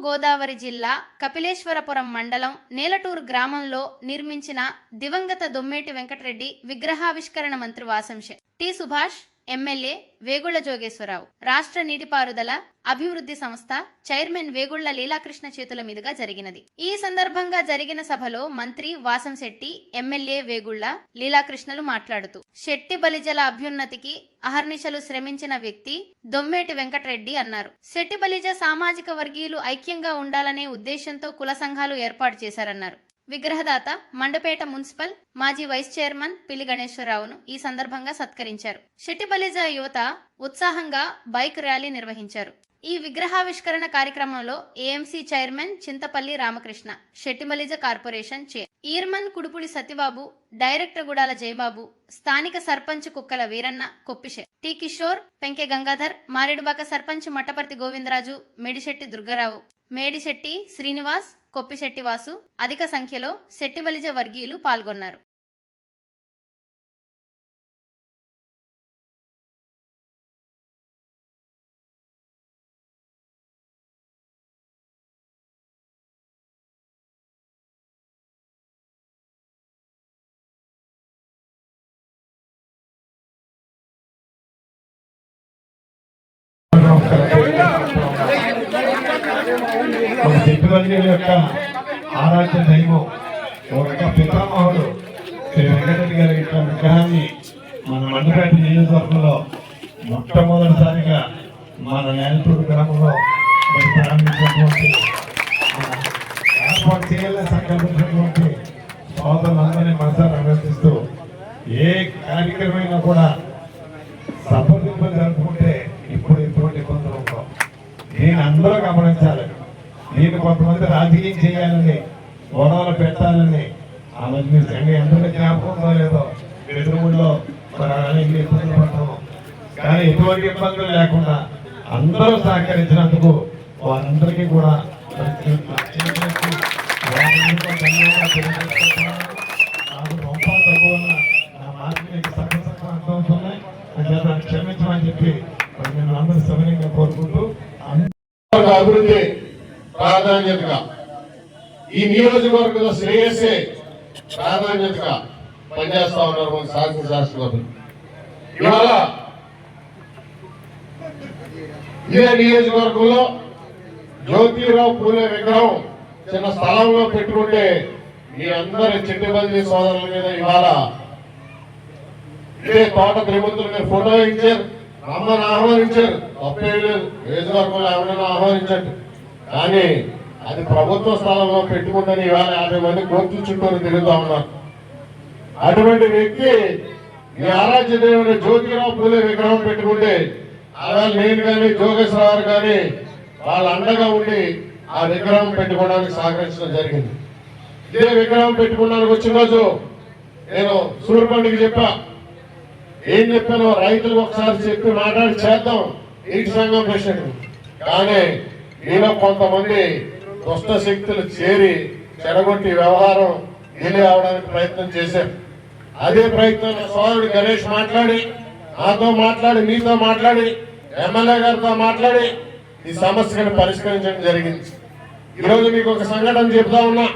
గోదావరి జిల్లా కపిలేశ్వరపురం మండలం నేలటూరు గ్రామంలో నిర్మించిన దివంగత దొమ్మేటి వెంకటరెడ్డి విగ్రహావిష్కరణ మంత్రి వాసంశెట్టి టి సుభాష్, ఎమ్మెల్యే వేగుళ్ల జోగేశ్వరరావు, రాష్ట్ర నీటిపారుదల అభివృద్ధి సంస్థ చైర్మన్ వేగుళ్ల లీలాకృష్ణ చేతుల మీదుగా జరిగినది. ఈ సందర్భంగా జరిగిన సభలో మంత్రి వాసంశెట్టి, ఎమ్మెల్యే వేగుళ్ల లీలాకృష్ణలు మాట్లాడుతూ శెట్టి బలిజల అభ్యున్నతికి అహర్నిశలు శ్రమించిన వ్యక్తి దొమ్మేటి వెంకటరెడ్డి అన్నారు. శెట్టి బలిజ సామాజిక వర్గీయులు ఐక్యంగా ఉండాలనే ఉద్దేశంతో కుల సంఘాలు ఏర్పాటు చేశారన్నారు. విగ్రహదాత మండపేట మున్సిపల్ మాజీ వైస్ చైర్మన్ పిల్లి గణేశ్వరరావును ఈ సందర్భంగా సత్కరించారు. శెట్టి బలిజ యువత ఉత్సాహంగా బైక్ ర్యాలీ నిర్వహించారు. ఈ విగ్రహావిష్కరణ కార్యక్రమంలో AMC chairman Chintapalli Ramakrishna, Setti Balija corporation chairman Kudupudi Satyababu, director Gudala Jayababu, స్థానిక సర్పంచ్ కుక్కల వీరన్న, కొప్పిశె టి కిషోర్, పెంకె గంగాధర్, మారేడుబాక సర్పంచ్ మట్టపర్తి గోవిందరాజు, మేడిశెట్టి దుర్గారావు, మేడిశెట్టి శ్రీనివాస్, కొప్పిశెట్టి వాసు అధిక సంఖ్యలో శెట్టి బలిజ వర్గీయులు పాల్గొన్నారు. శెట్టి బలిజల యొక్క ఆరాధ్య దైవం ఒక పితామహుడు శ్రీ వెంకటరెడ్డి గారి యొక్క విగ్రహాన్ని మన మండపేట నియోజకవర్గంలో మొట్టమొదటిసారిగా మన నేలటూరు గ్రామంలో ప్రారంభించినటువంటి ఏర్పాటు చేయాలని సంకల్పించినటువంటి సోదరులందరినీ మనసారి అభినందిస్తూ ఏ కార్యక్రమైనా కూడా సంప్రదింపులు జరుపుకుంటే ఇప్పుడు ఎటువంటి ఇబ్బందులు ఉంటాం. దీన్ని అందరూ గమనించాలి. దీన్ని కొంతమంది రాజకీయం చేయాలని, గొడవలు పెట్టాలని ఆ మధ్య అందరికీ జ్ఞాపకం లేదో ఎదురుగుడిలో మరి అనేక ఇబ్బందులు పడతాము. కానీ ఎటువంటి ఇబ్బందులు లేకుండా అందరూ సహకరించినందుకు వారందరికీ కూడా క్షమించమని చెప్పి నేను అందరూ సవినయంగా కోరుకుంటూ అభివృద్ధి ప్రాధాన్యతగా ఈ నియోజకవర్గ శ్రేయస్సే ప్రాధాన్యతగా పనిచేస్తా ఉన్నారు మన శాసనశాస్త్రసభ్యులు. ఇవాళ ఇదే నియోజకవర్గంలో జ్యోతిరావు పూలే విగ్రహం చిన్న స్థలంలో పెట్టుకుంటే మీ అందరి చెట్టి బలిజ సోదరుల మీద ఇవాళ ఇదే తోట త్రిమూర్తుల మీద ఫోటో ఇచ్చారు, అమ్మను ఆహ్వానించారు, తప్పే లేదు. నియోజకవర్గంలో ఎవరైనా ఆహ్వానించండి, కానీ అది ప్రభుత్వ స్థలంలో పెట్టుకుంటని ఇవాళ 50 మంది కోర్టు చుట్టూరు తిరుగుతా ఉన్నారు. అటువంటి వ్యక్తి ఈ ఆరాధ్య దేవుని జ్యోతిరావు పూలే విగ్రహం పెట్టుకుంటే అలా నేను కానీ జోగేశ్వరరావు కానీ వాళ్ళ అండగా ఉండి ఆ విగ్రహం పెట్టుకోవడానికి సహకరించడం జరిగింది. ఇదే విగ్రహం పెట్టుకోవడానికి వచ్చిన రోజు నేను సూర్యపండికి చెప్పా, ఏం చెప్పానో రైతులకు ఒకసారి చెప్పి మాట్లాడి చేద్దాం నీటి సంఘం ప్రెసిడెంట్. కానీ ఈయన కొంతమంది దుష్ట శక్తులు చేరి చెడగొట్టి వ్యవహారం డిలే అవడానికి ప్రయత్నం చేశారు. అదే ప్రయత్నంలో సోదరుడు గణేష్ మాట్లాడి, నాతో మాట్లాడి, మీతో మాట్లాడి, ఎమ్మెల్యే గారితో మాట్లాడి ఈ సమస్యను పరిష్కరించడం జరిగింది. ఈరోజు మీకు ఒక సంఘటన చెప్తా ఉన్నా.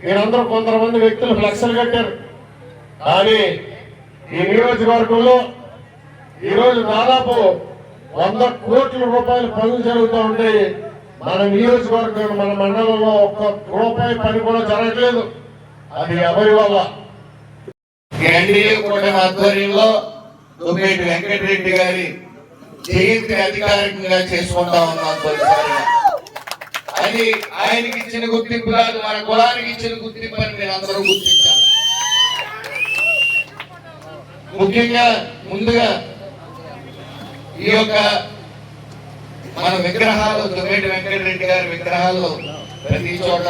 మీరందరూ కొంతమంది వ్యక్తులు ఫ్లెక్స్లు కట్టారు, కానీ ఈ నియోజకవర్గంలో ఈరోజు దాదాపు 100 కోట్ల రూపాయల పనులు జరుగుతూ ఉంటాయి. మన నియోజకవర్గం, మన మండలంలో 1 రూపాయి పని కూడా జరగట్లేదు. అది ఎవరి వల్ల? ఎన్డీఏ కూటమి ఆధ్వర్యంలో దొమ్మేటి వెంకటరెడ్డి గారి జయంతి అధికారికంగా చేసుకుంటా ఉన్నాం. తొలిసారిగా అది ఆయనకి ఇచ్చిన గుర్తింపు కాదు, మన కులానికి ఇచ్చిన గుర్తింపు అని మీరు అందరూ గుర్తించారు. ముఖ్యంగా ముందుగా ఈ యొక్క మన విగ్రహాలు, దొమ్మేటి వెంకటరెడ్డి గారి విగ్రహాలు ప్రతి చోట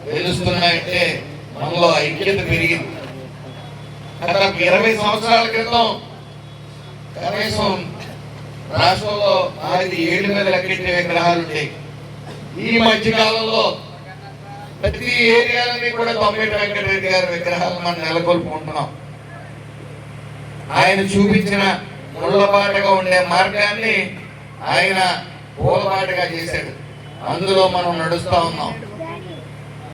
తెలుస్తున్నాయంటే మనలో ఐక్యత పెరిగింది. గత 20 సంవత్సరాల క్రితం కనీసం రాష్ట్రంలో 7 మీద లెక్కెట్టే విగ్రహాలు ఉంటాయి. ఈ మధ్య కాలంలో ప్రతి ఏరియాలని కూడా దొమ్మేటి వెంకటరెడ్డి గారి విగ్రహాలు మనం నెలకొల్పుకుంటున్నాం. ఆయన చూపించిన ముళ్ళబాటగా ఉండే మార్గాన్ని ఆయన పూలబాటగా చేశాడు. అందులో మనం నడుస్తా ఉన్నాం.